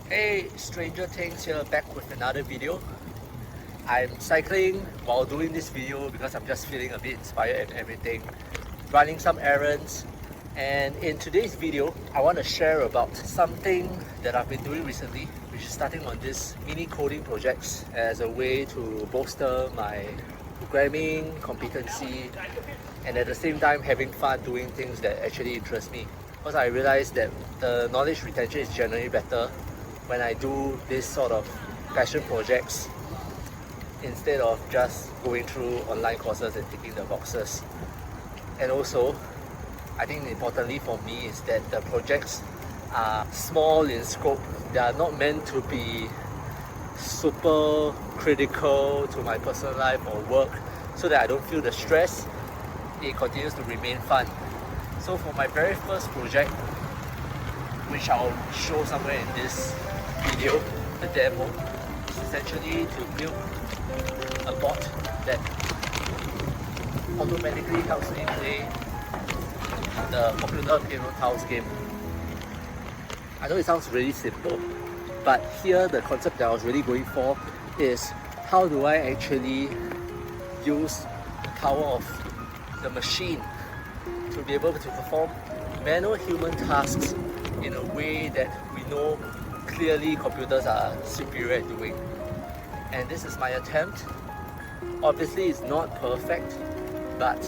Hey, Stranger Things here, back with another video. I'm cycling while doing this video because I'm just feeling a bit inspired and everything, running some errands. And in today's video, I want to share about something that I've been doing recently, which is starting on this mini coding projects as a way to bolster my programming competency and at the same time having fun doing things that actually interest me. Because I realized that the knowledge retention is generally better when I do this sort of passion projects instead of just going through online courses and ticking the boxes. And also, I think importantly for me is that the projects are small in scope. They are not meant to be super critical to my personal life or work, so that I don't feel the stress. It continues to remain fun. So for my very first project, which I'll show somewhere in this video, the demo, is essentially to build a bot that automatically helps me play the popular Piano Tiles game. I know it sounds really simple, but here the concept that I was really going for is how do I actually use the power of the machine to be able to perform manual human tasks in a way that we know clearly computers are superior at doing. And this is my attempt. Obviously it's not perfect, but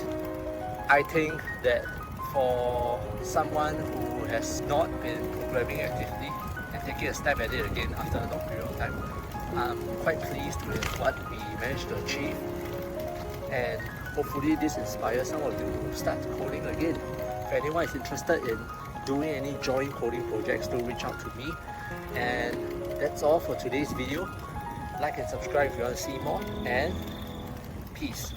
I think that for someone who has not been programming actively and taking a stab at it again after a long period of time, I'm quite pleased with what we managed to achieve, and hopefully this inspires some of you to start coding again. If anyone is interested in doing any joint coding projects, do reach out to me. And that's all for today's video. Like and subscribe if you want to see more, and peace.